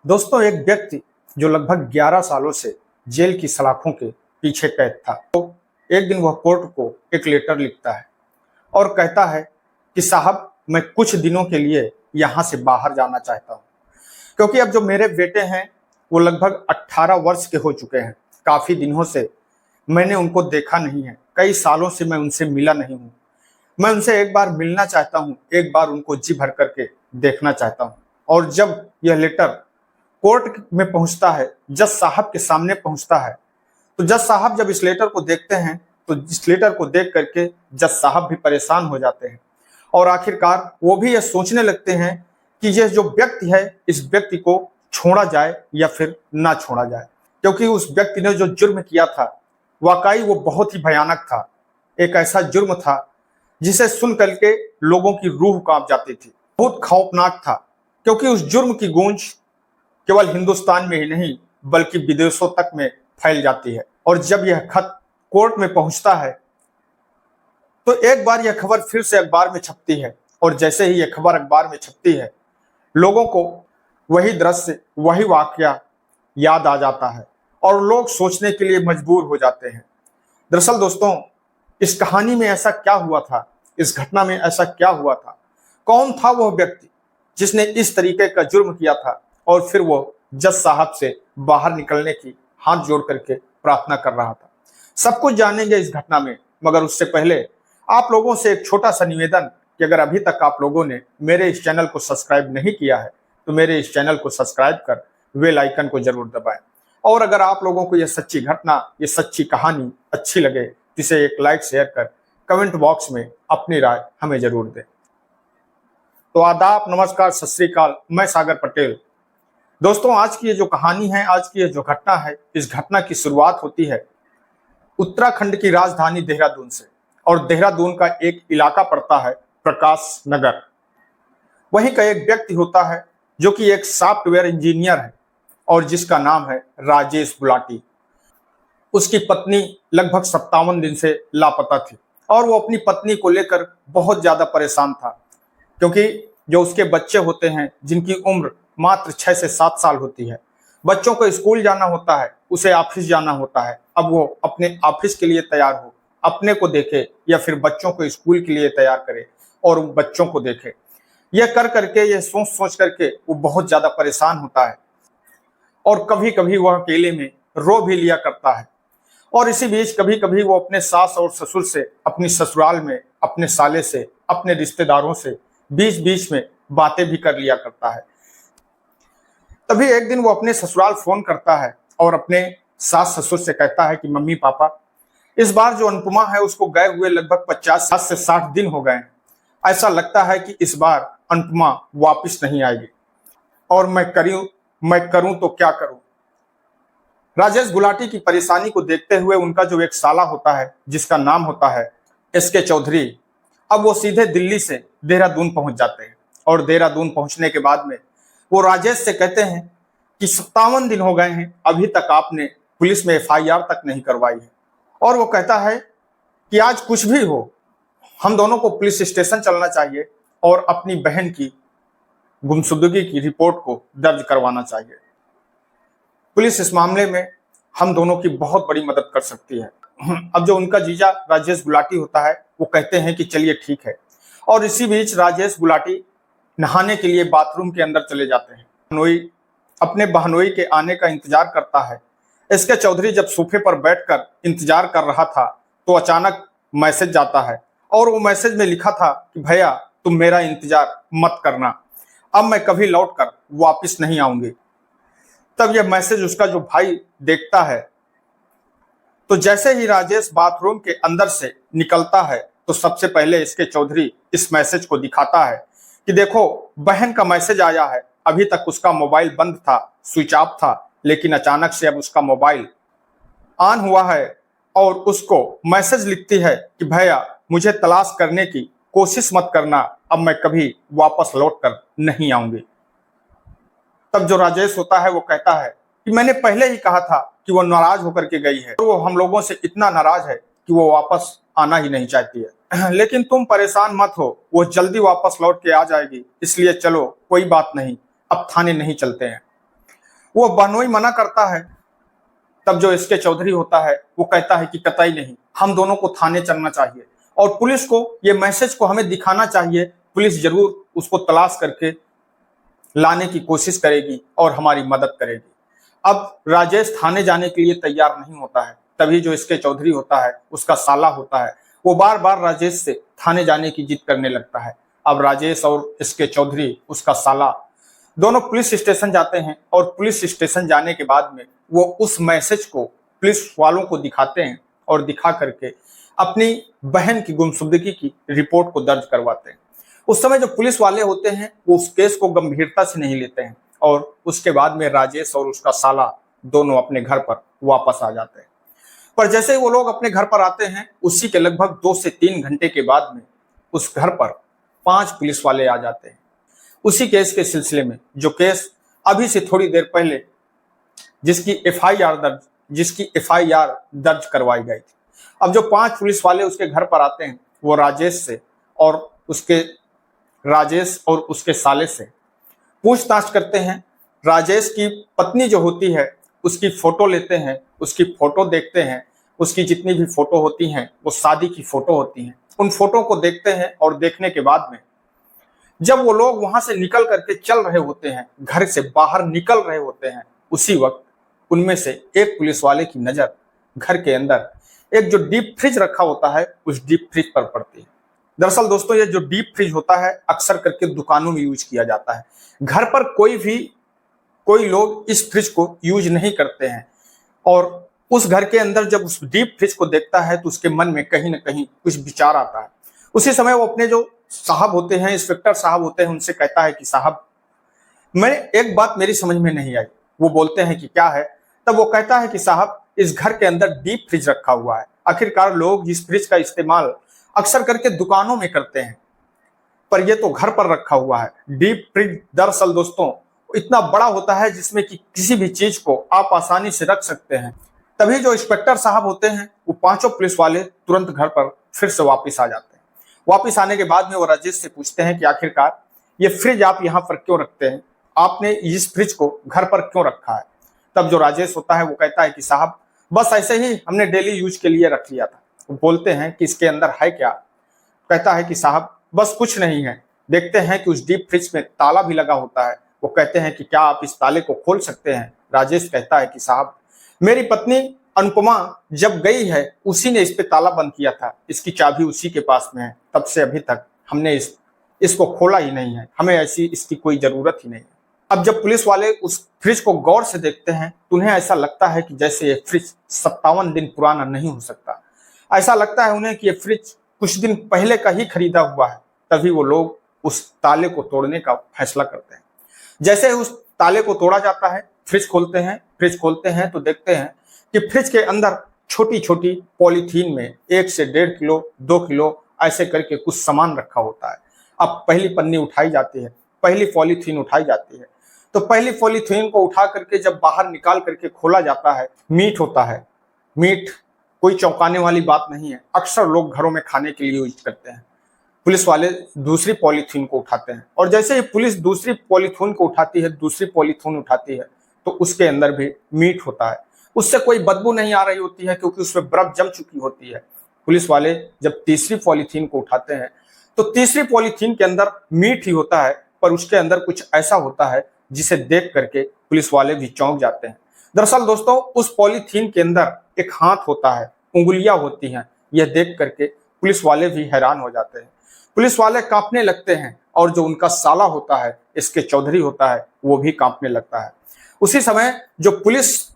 दोस्तों, एक व्यक्ति जो लगभग 11 सालों से जेल की सलाखों के पीछे कैद था, तो एक दिन वह कोर्ट को एक लेटर लिखता है और कहता है कि साहब, मैं कुछ दिनों के लिए यहाँ से बाहर जाना चाहता हूँ, क्योंकि अब जो मेरे बेटे हैं वो लगभग 18 वर्ष के हो चुके हैं। काफ़ी दिनों से मैंने उनको देखा नहीं है, कई सालों से मैं उनसे मिला नहीं हूँ। मैं उनसे एक बार मिलना चाहता हूँ, एक बार उनको जी भर करके देखना चाहता हूँ। और जब यह लेटर कोर्ट में पहुंचता है, जज साहब के सामने पहुंचता है, तो जज साहब जब इस लेटर को देखते हैं तो इस लेटर को देख करके जज साहब भी परेशान हो जाते हैं और आखिरकार वो भी ये सोचने लगते हैं कि यह जो व्यक्ति है, इस व्यक्ति को छोड़ा जाए या फिर ना छोड़ा जाए, क्योंकि उस व्यक्ति ने जो जुर्म किया था वाकई वो बहुत ही भयानक था। एक ऐसा जुर्म था जिसे सुन करके लोगों की रूह कांप जाती थी। बहुत खौफनाक था, क्योंकि उस जुर्म की गूंज केवल हिंदुस्तान में ही नहीं बल्कि विदेशों तक में फैल जाती है। और जब यह खत कोर्ट में पहुंचता है तो एक बार यह खबर फिर से अखबार में छपती है, और जैसे ही यह खबर अखबार में छपती है, लोगों को वही दृश्य, वही वाकया याद आ जाता है और लोग सोचने के लिए मजबूर हो जाते हैं। दरअसल दोस्तों, इस कहानी में ऐसा क्या हुआ था, इस घटना में ऐसा क्या हुआ था, कौन था वह व्यक्ति जिसने इस तरीके का जुर्म किया था और फिर वो जज साहब से बाहर निकलने की हाथ जोड़ करके प्रार्थना कर रहा था। सब कुछ जानेंगे इस घटना में, मगर उससे पहले आप लोगों से एक छोटा सा निवेदन कि अगर अभी तक आप लोगों ने मेरे इस चैनल को सब्सक्राइब नहीं किया है तो मेरे इस चैनल को सब्सक्राइब कर बेल आइकन को जरूर दबाएं। और अगर आप लोगों को यह सच्ची घटना, ये सच्ची कहानी अच्छी लगे तो इसे एक लाइक शेयर कर कमेंट बॉक्स में अपनी राय हमें जरूर दें। तो आदाब, नमस्कार, सत श्री अकाल, मैं सागर पटेल। दोस्तों, आज की ये जो कहानी है, आज की ये जो घटना है, इस घटना की शुरुआत होती है उत्तराखंड की राजधानी देहरादून से। और देहरादून का एक इलाका पड़ता है प्रकाश नगर। वहीं का एक व्यक्ति होता है जो कि एक सॉफ्टवेयर इंजीनियर है और जिसका नाम है राजेश गुलाटी। उसकी पत्नी लगभग 57 दिन से लापता थी और वो अपनी पत्नी को लेकर बहुत ज्यादा परेशान था, क्योंकि जो उसके बच्चे होते हैं जिनकी उम्र मात्र 6 से 7 साल होती है, बच्चों को स्कूल जाना होता है, उसे ऑफिस जाना होता है। अब वो अपने ऑफिस के लिए तैयार हो, अपने को देखे या फिर बच्चों को स्कूल के लिए तैयार करे और बच्चों को देखे, यह कर करके, यह सोच सोच करके वो बहुत ज्यादा परेशान होता है। और कभी कभी वह अकेले में रो भी लिया करता है। और इसी बीच कभी कभी वो अपने सास और ससुर से, अपनी ससुराल में अपने साले से, अपने रिश्तेदारों से बीच बीच में बातें भी कर लिया करता है। तभी एक दिन वो अपने ससुराल फोन करता है और अपने सास ससुर से कहता है कि मम्मी पापा, इस बार जो अनुपमा है उसको गए हुए लगभग 50 से 60 दिन हो गए हैं। ऐसा लगता है कि इस बार अनुपमा वापस नहीं आएगी और मैं करूं तो क्या करूं। राजेश गुलाटी की परेशानी को देखते हुए उनका जो एक साला होता है जिसका नाम होता है SK चौधरी, अब वो सीधे दिल्ली से देहरादून पहुंच जाते हैं। और देहरादून पहुंचने के बाद में वो राजेश से कहते हैं कि 57 दिन हो गए हैं, अभी तक आपने पुलिस में FIR तक नहीं करवाई है। और वो कहता है कि आज कुछ भी हो, हम दोनों को पुलिस स्टेशन चलना चाहिए और अपनी बहन की गुमशुदगी की रिपोर्ट को दर्ज करवाना चाहिए। पुलिस इस मामले में हम दोनों की बहुत बड़ी मदद कर सकती है। अब जो उनका जीजा राजेश गुलाटी होता है वो कहते हैं कि चलिए ठीक है। और इसी बीच राजेश गुलाटी नहाने के लिए बाथरूम के अंदर चले जाते हैं। बहनोई अपने बहनोई के आने का इंतजार करता है। SK चौधरी जब सोफे पर बैठकर इंतजार कर रहा था तो अचानक मैसेज जाता है और वो मैसेज में लिखा था कि भैया, तुम मेरा इंतजार मत करना, अब मैं कभी लौटकर वापस नहीं आऊंगी। तब यह मैसेज उसका जो भाई देखता है तो जैसे ही राजेश बाथरूम के अंदर से निकलता है तो सबसे पहले SK चौधरी इस मैसेज को दिखाता है कि देखो, बहन का मैसेज आया है। अभी तक उसका मोबाइल बंद था, स्विच ऑफ था, लेकिन अचानक से अब उसका मोबाइल ऑन हुआ है और उसको मैसेज लिखती है कि भैया, मुझे तलाश करने की कोशिश मत करना, अब मैं कभी वापस लौट कर नहीं आऊंगी। तब जो राजेश होता है वो कहता है कि मैंने पहले ही कहा था कि वो नाराज होकर के गई है, वो हम लोगों से इतना नाराज है कि वो वापस आना ही नहीं चाहती है। लेकिन तुम परेशान मत हो, वो जल्दी वापस लौट के आ जाएगी, इसलिए चलो कोई बात नहीं, अब थाने नहीं चलते हैं। वो बहनोई मना करता है। तब जो एसके चौधरी होता है वो कहता है कि कतई नहीं, हम दोनों को थाने चलना चाहिए और पुलिस को ये मैसेज को हमें दिखाना चाहिए, पुलिस जरूर उसको तलाश करके लाने की कोशिश करेगी और हमारी मदद करेगी। अब राजेश थाने जाने के लिए तैयार नहीं होता है। तभी जो एसके चौधरी होता है, उसका साला होता है, वो बार बार राजेश से थाने जाने की जिद करने लगता है। अब राजेश और एसके चौधरी, उसका साला, दोनों पुलिस स्टेशन जाते हैं और पुलिस स्टेशन जाने के बाद में वो उस मैसेज को पुलिस वालों को दिखाते हैं और दिखा करके अपनी बहन की गुमशुदगी की रिपोर्ट को दर्ज करवाते हैं। उस समय जो पुलिस वाले होते हैं वो उस केस को गंभीरता से नहीं लेते हैं और उसके बाद में राजेश और उसका साला दोनों अपने घर पर वापस आ जाते हैं। पर जैसे ही वो लोग अपने घर पर आते हैं, उसी के लगभग 2 से 3 घंटे के बाद में उस घर पर 5 पुलिस वाले आ जाते हैं। उसी केस के सिलसिले में, जो केस अभी से थोड़ी देर पहले जिसकी एफआईआर दर्ज करवाई गई थी। अब जो 5 पुलिस वाले उसके घर पर आते हैं, वो राजेश और उसके साले से पूछताछ करते हैं। राजेश की पत्नी जो होती है उसकी फोटो लेते हैं, उसकी फोटो देखते हैं। उसकी जितनी भी फोटो होती हैं वो शादी की फोटो होती हैं। उन फोटो को देखते हैं और देखने के बाद में जब वो लोग वहां से निकल करके चल रहे होते हैं, घर से बाहर निकल रहे होते हैं, उसी वक्त उनमें से एक पुलिस वाले की नजर घर के अंदर एक जो डीप फ्रिज रखा होता है उस डीप फ्रिज पर पड़ती है। दरअसल दोस्तों, ये जो डीप फ्रिज होता है अक्सर करके दुकानों में यूज किया जाता है। घर पर कोई लोग इस फ्रिज को यूज नहीं करते हैं और उस घर के अंदर जब उस डीप फ्रिज को देखता है तो उसके मन में कहीं ना कहीं कुछ विचार आता है। उसी समय वो अपने जो साहब होते हैं, इंस्पेक्टर साहब होते हैं, उनसे कहता है कि साहब, एक बात मेरी समझ में नहीं आई। वो बोलते हैं कि क्या है? तब वो कहता है कि साहब, इस घर के अंदर डीप फ्रिज रखा हुआ है। आखिरकार लोग इस फ्रिज का इस्तेमाल अक्सर करके दुकानों में करते हैं, पर यह तो घर पर रखा हुआ है। डीप फ्रिज दरअसल दोस्तों इतना बड़ा होता है जिसमें कि किसी भी चीज को आप आसानी से रख सकते हैं। तभी जो इंस्पेक्टर साहब होते हैं वो 5 पुलिस वाले तुरंत घर पर फिर से वापस आ जाते हैं। वापस आने के बाद में वो राजेश से पूछते हैं कि आखिरकार ये फ्रिज आप यहाँ पर क्यों रखते हैं? आपने इस फ्रिज को घर पर क्यों रखा है? तब जो राजेश होता है वो कहता है कि साहब, बस ऐसे ही हमने डेली यूज के लिए रख लिया था। वो बोलते हैं कि इसके अंदर है क्या? कहता है कि साहब, बस कुछ नहीं है। देखते हैं कि उस डीप फ्रिज में ताला भी लगा होता है। वो कहते हैं कि क्या आप इस ताले को खोल सकते हैं? राजेश कहता है कि साहब, मेरी पत्नी अनुपमा जब गई है उसी ने इस पे ताला बंद किया था, इसकी चाबी उसी के पास में है। तब से अभी तक हमने इसको खोला ही नहीं है, हमें इसकी कोई जरूरत ही नहीं है। अब जब पुलिस वाले उस फ्रिज को गौर से देखते हैं तो उन्हें ऐसा लगता है कि जैसे ये फ्रिज 57 दिन पुराना नहीं हो सकता। ऐसा लगता है उन्हें कि ये फ्रिज कुछ दिन पहले का ही खरीदा हुआ है। तभी वो लोग उस ताले को तोड़ने का फैसला करते हैं। जैसे ही उस ताले को तोड़ा जाता है, फ्रिज खोलते हैं तो देखते हैं कि फ्रिज के अंदर छोटी छोटी पॉलीथीन में 1 से 1.5 किलो 2 किलो ऐसे करके कुछ सामान रखा होता है। अब पहली पन्नी उठाई जाती है, पहली पॉलीथीन उठाई जाती है, तो पहली पॉलीथीन को उठा करके जब बाहर निकाल करके खोला जाता है, मीट होता है। मीट कोई चौंकाने वाली बात नहीं है, अक्सर लोग घरों में खाने के लिए यूज करते हैं। पुलिस वाले दूसरी पॉलीथीन को उठाते हैं और जैसे ही पुलिस दूसरी पॉलीथीन को उठाती है, दूसरी पॉलीथीन उठाती है, तो उसके अंदर भी मीट होता है। उससे कोई बदबू नहीं आ रही होती है क्योंकि उसमें बर्फ जम चुकी होती है। पुलिस वाले जब तीसरी पॉलीथीन को उठाते हैं तो तीसरी पॉलीथीन के अंदर मीट ही होता है, पर उसके अंदर कुछ ऐसा होता है जिसे देख करके पुलिस वाले भी चौंक जाते हैं। दरअसल दोस्तों, उस पॉलीथीन के अंदर एक हाथ होता है, उंगलियां होती हैं। यह देख करके पुलिस वाले भी हैरान हो जाते हैं। पुलिस वाले कांपने लगते हैं और जो उनका साला होता है, एसके चौधरी होता है, वो भी कांपने लगता है। उसी समय जो पुलिस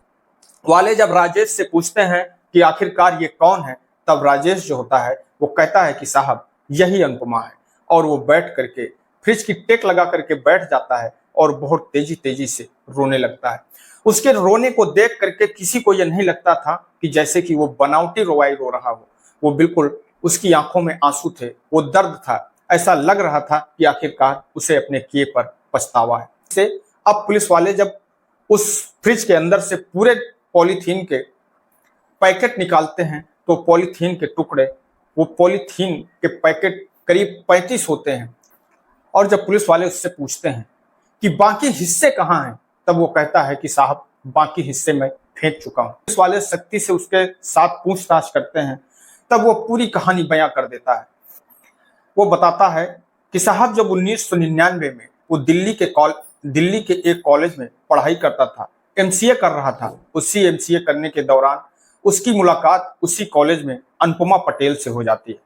वाले जब राजेश से पूछते हैं कि आखिरकार ये कौन है, तब राजेश जो होता है वो कहता है कि साहब, यही अनुपमा है। और वो बैठ करके फ्रिज की टेक लगा करके बैठ जाता है और बहुत तेजी तेजी से रोने लगता है। उसके रोने को देख करके किसी को यह नहीं लगता था कि जैसे कि वो बनावटी रोवाई रो रहा हो। वो बिल्कुल, उसकी आंखों में आंसू थे, वो दर्द था। ऐसा लग रहा था कि आखिरकार उसे अपने किए पर पछतावा है। से अब पुलिस वाले जब उस फ्रिज के अंदर से पूरे पॉलीथीन के पैकेट निकालते हैं तो पॉलीथीन के टुकड़े, वो पॉलीथीन के पैकेट करीब 35 होते हैं। और जब पुलिस वाले उससे पूछते हैं कि बाकी हिस्से कहाँ हैं, तब वो कहता है कि साहब बाकी हिस्से में फेंक चुका हूं। पुलिस वाले सख्ती से उसके साथ पूछताछ करते हैं, तब वो पूरी कहानी बयां कर देता है। वो बताता है कि साहब जब 1999 में वो दिल्ली के एक कॉलेज में पढ़ाई करता था, एमसीए कर रहा था। उसी एमसीए करने के दौरान उसकी मुलाकात उसी कॉलेज में अनुपमा पटेल से हो जाती है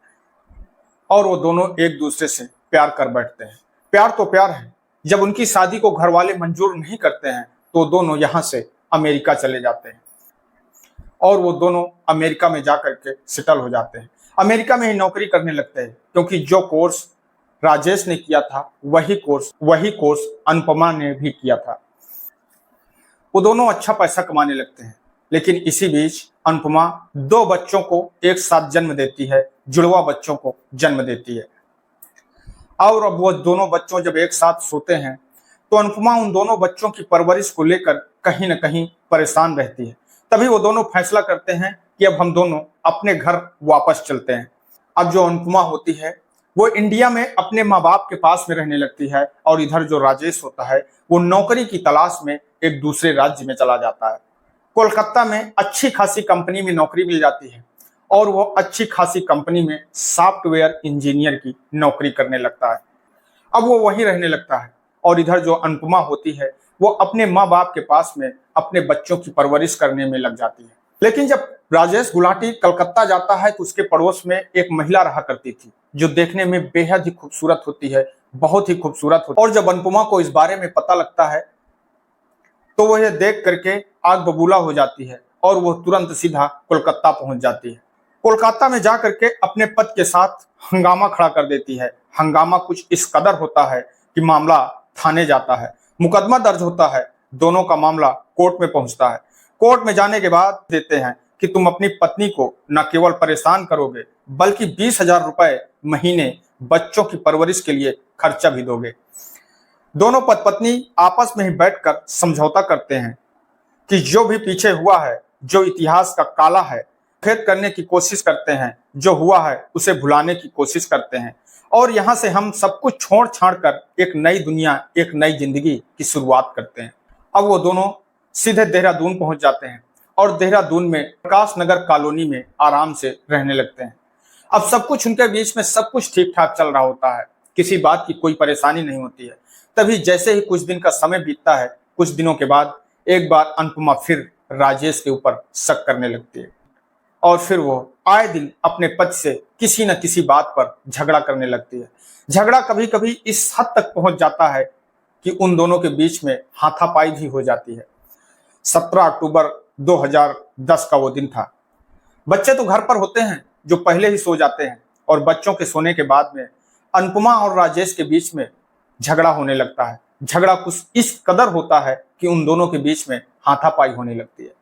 और वो दोनों एक दूसरे से प्यार कर बैठते हैं। प्यार तो प्यार है, जब उनकी शादी को घर वाले मंजूर नहीं करते हैं तो दोनों यहाँ से अमेरिका चले जाते हैं और वो दोनों अमेरिका में जाकर के सेटल हो जाते हैं। अमेरिका में ही नौकरी करने लगते हैं, क्योंकि जो कोर्स राजेश ने किया था वही कोर्स अनुपमा ने भी किया था। वो दोनों अच्छा पैसा कमाने लगते हैं, लेकिन इसी बीच अनुपमा 2 बच्चों को एक साथ जन्म देती है, जुड़वा बच्चों को जन्म देती है। और अब वो दोनों बच्चों जब एक साथ सोते हैं तो अनुपमा उन दोनों बच्चों की परवरिश को लेकर कहीं न कहीं परेशान रहती है। तभी वो दोनों फैसला करते हैं कि अब हम दोनों अपने घर वापस चलते हैं। अब जो अनुपमा होती है वो इंडिया में अपने माँ बाप के पास में रहने लगती है और इधर जो राजेश होता है वो नौकरी की तलाश में एक दूसरे राज्य में चला जाता है। कोलकाता में अच्छी खासी कंपनी में नौकरी मिल जाती है और वो अच्छी खासी कंपनी में सॉफ्टवेयर इंजीनियर की नौकरी करने लगता है। अब वो वहीं रहने लगता है और इधर जो अनुपमा होती है वो अपने माँ बाप के पास में अपने बच्चों की परवरिश करने में लग जाती है। लेकिन जब राजेश गुलाटी कलकत्ता जाता है तो उसके पड़ोस में एक महिला रहा करती थी, जो देखने में बेहद ही खूबसूरत होती है, बहुत ही खूबसूरत होती है। और जब अनुपमा को इस बारे में पता लगता है तो वह देख करके आग बबूला हो जाती है और वो तुरंत सीधा कोलकाता पहुंच जाती है। कोलकाता में जा करके अपने पति के साथ हंगामा खड़ा कर देती है। हंगामा कुछ इस कदर होता है कि मामला थाने जाता है, मुकदमा दर्ज होता है, दोनों का मामला कोर्ट में पहुंचता है। कोर्ट में जाने के बाद देते हैं कि तुम अपनी पत्नी को न केवल परेशान करोगे बल्कि 20,000 रुपए महीने बच्चों की परवरिश के लिए खर्चा भी दोगे। दोनों पति पत्नी आपस में ही बैठकर समझौता करते हैं कि जो भी पीछे हुआ है, जो इतिहास का काला है, भेद करने की कोशिश करते हैं, जो हुआ है उसे भुलाने की कोशिश करते हैं और यहाँ से हम सब कुछ छोड़ छाड़ कर एक नई दुनिया, एक नई जिंदगी की शुरुआत करते हैं। अब वो दोनों सीधे देहरादून पहुंच जाते हैं और देहरादून में प्रकाश नगर कॉलोनी में आराम से रहने लगते हैं। अब सब कुछ उनके बीच में सब कुछ ठीक ठाक चल रहा होता है, किसी बात की कोई परेशानी नहीं होती है। तभी जैसे ही कुछ दिन का समय बीतता है, कुछ दिनों के बाद एक बार अनुपमा फिर राजेश के ऊपर शक करने लगती है और फिर वो आए दिन अपने पति से किसी न किसी बात पर झगड़ा करने लगती है। झगड़ा कभी कभी इस हद तक पहुंच जाता है कि उन दोनों के बीच में हाथापाई भी हो जाती है। 17 अक्टूबर 2010 का वो दिन था। बच्चे तो घर पर होते हैं जो पहले ही सो जाते हैं और बच्चों के सोने के बाद में अनुपमा और राजेश के बीच में झगड़ा होने लगता है। झगड़ा कुछ इस कदर होता है कि उन दोनों के बीच में हाथापाई होने लगती है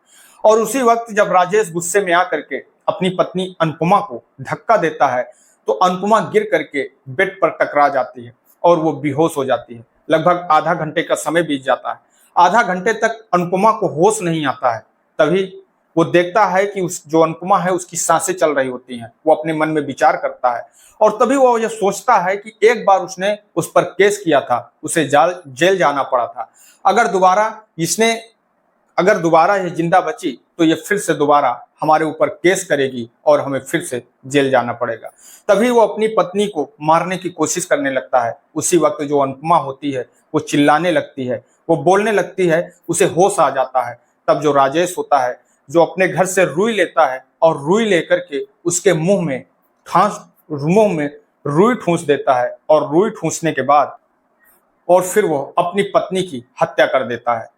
और उसी वक्त जब राजेश गुस्से में आकर के अपनी पत्नी अनुपमा को धक्का देता है तो अनुपमा गिर करके बेड पर टकरा जाती है और वो बेहोश हो जाती है। लगभग आधा घंटे का समय बीत जाता है। आधा घंटे तक अनुपमा को होश नहीं आता है। तभी वो देखता है कि उस जो अनुपमा है उसकी सांसें चल रही होती हैं। वो अपने मन में विचार करता है और तभी वो ये सोचता है कि एक बार उसने उस पर केस किया था, उसे जेल जाना पड़ा था। अगर दोबारा ये जिंदा बची तो ये फिर से दोबारा हमारे ऊपर केस करेगी और हमें फिर से जेल जाना पड़ेगा। तभी वो अपनी पत्नी को मारने की कोशिश करने लगता है। उसी वक्त जो अनुपमा होती है वो चिल्लाने लगती है, वो बोलने लगती है, उसे होश आ जाता है। तब जो राजेश होता है जो अपने घर से रुई लेता है और रुई लेकर के उसके मुंह में रुई ठूंस देता है और रुई ठूंसने के बाद और फिर वो अपनी पत्नी की हत्या कर देता है।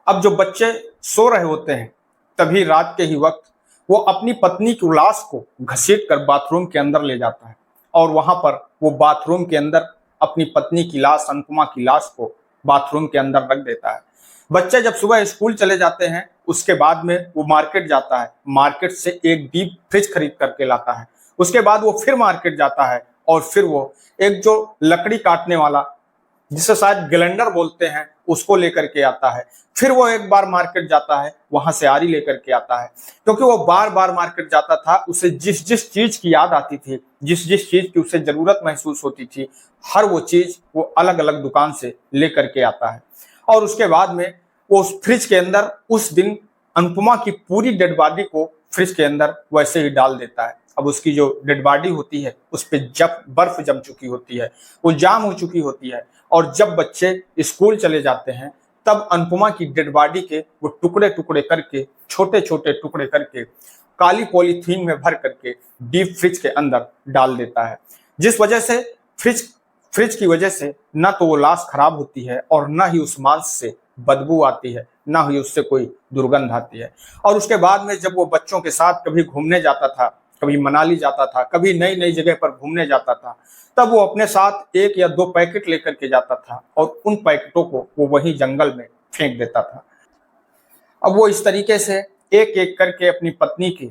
अब जो बच्चे सो रहे होते हैं तभी रात के ही वक्त वो अपनी पत्नी की लाश को घसीट कर बाथरूम के अंदर ले जाता है और वहां पर वो बाथरूम के अंदर अपनी पत्नी की लाश, अनुपमा की लाश को बाथरूम के अंदर रख देता है। बच्चे जब सुबह स्कूल चले जाते हैं उसके बाद में वो मार्केट जाता है, मार्केट से एक डीप फ्रिज खरीद करके लाता है। उसके बाद वो फिर मार्केट जाता है और फिर वो एक जो लकड़ी काटने वाला जिसे शायद ग्राइंडर बोलते हैं उसको लेकर के आता है। फिर वो एक बार मार्केट जाता है, वहां से आरी लेकर के आता है, क्योंकि वो बार बार मार्केट जाता था। उसे जिस जिस चीज की याद आती थी, जिस जिस चीज की उसे जरूरत महसूस होती थी, हर वो चीज वो अलग अलग दुकान से लेकर के आता है। और उसके बाद में वो उस फ्रिज के अंदर उस दिन अनुपमा की पूरी डेड बॉडी को फ्रिज के अंदर वैसे ही डाल देता है। अब उसकी जो डेड बॉडी होती है उस पर जब बर्फ जम चुकी होती है, वो जाम हो चुकी होती है, और जब बच्चे स्कूल चले जाते हैं तब अनुपमा की डेड बॉडी के वो टुकड़े टुकड़े करके, छोटे छोटे टुकड़े करके काली पॉलीथीन में भर करके डीप फ्रिज के अंदर डाल देता है, जिस वजह से फ्रिज की वजह से ना तो वो लाश खराब होती है और ना ही उस मांस से बदबू आती है, ना ही उससे कोई दुर्गंध आती है। और उसके बाद में जब वो बच्चों के साथ कभी घूमने जाता था, कभी मनाली जाता था, कभी नई नई जगह पर घूमने जाता था, तब वो अपने साथ 1 या 2 पैकेट लेकर के जाता था और उन पैकेटों को वो वहीं जंगल में फेंक देता था। अब वो इस तरीके से एक एक करके अपनी पत्नी के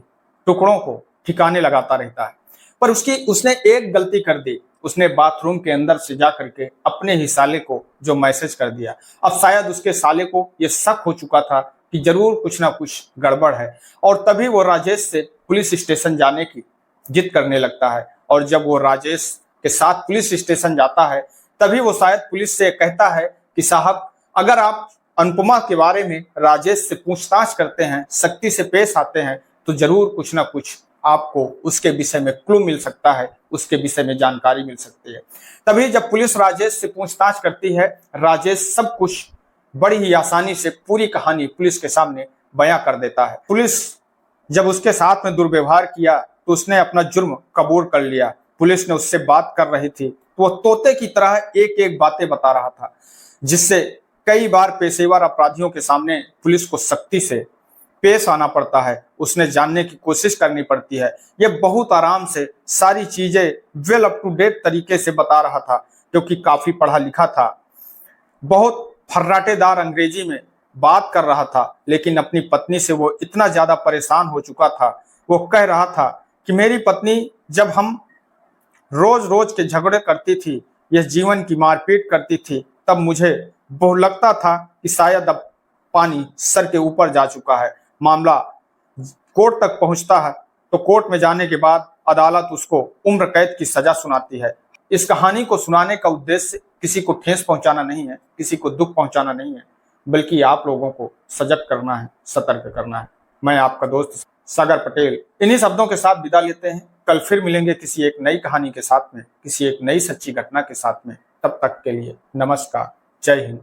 टुकड़ों को ठिकाने लगाता रहता है, पर उसने एक गलती कर दी। उसने बाथरूम के अंदर से जा करके अपने ही साले को जो मैसेज कर दिया। अब शायद उसके साले को ये शक हो चुका था कि जरूर कुछ ना कुछ गड़बड़ है, और तभी वो राजेश से पुलिस स्टेशन जाने की जिद करने लगता है। और जब वो राजेश के साथ पुलिस स्टेशन जाता है तभी वो शायद पुलिस से कहता है कि साहब, अगर आप अनुपमा के बारे में राजेश से पूछताछ करते हैं, सख्ती से पेश आते हैं, तो जरूर कुछ ना कुछ आपको उसके विषय में क्लू मिल सकता है, उसके विषय में जानकारी मिल सकती है। तभी जब पुलिस राजेश से पूछताछ करती है, राजेश सब कुछ बड़ी ही आसानी से पूरी कहानी पुलिस के सामने बयां कर देता है। पुलिस जब उसके साथ में दुर्व्यवहार किया तो उसने अपना जुर्म कबूल कर लिया। पुलिस ने उससे बात कर रही थी तो वो तोते की तरह एक एक बातें बता रहा था, जिससे कई बार पेशेवर अपराधियों के सामने पुलिस को सख्ती से पेश आना पड़ता है, उसने जानने की कोशिश करनी पड़ती है। ये बहुत आराम से सारी चीजें वेल अप टू डेट तरीके से बता रहा था, क्योंकि काफी पढ़ा लिखा था, बहुत फर्राटेदार अंग्रेजी में बात कर रहा था। लेकिन अपनी पत्नी से वो इतना ज्यादा परेशान हो चुका था, वो कह रहा था कि मेरी पत्नी जब हम रोज रोज के झगड़े करती थी, यह जीवन की मारपीट करती थी, तब मुझे बहुत लगता था कि शायद अब पानी सर के ऊपर जा चुका है। मामला कोर्ट तक पहुंचता है तो कोर्ट में जाने के बाद अदालत उसको उम्र कैद की सजा सुनाती है। इस कहानी को सुनाने का उद्देश्य किसी को ठेस पहुंचाना नहीं है, किसी को दुख पहुंचाना नहीं है, बल्कि आप लोगों को सजग करना है, सतर्क करना है। मैं आपका दोस्त सागर पटेल इन्हीं शब्दों के साथ विदा लेते हैं। कल फिर मिलेंगे किसी एक नई कहानी के साथ में, किसी एक नई सच्ची घटना के साथ में। तब तक के लिए नमस्कार, जय हिंद।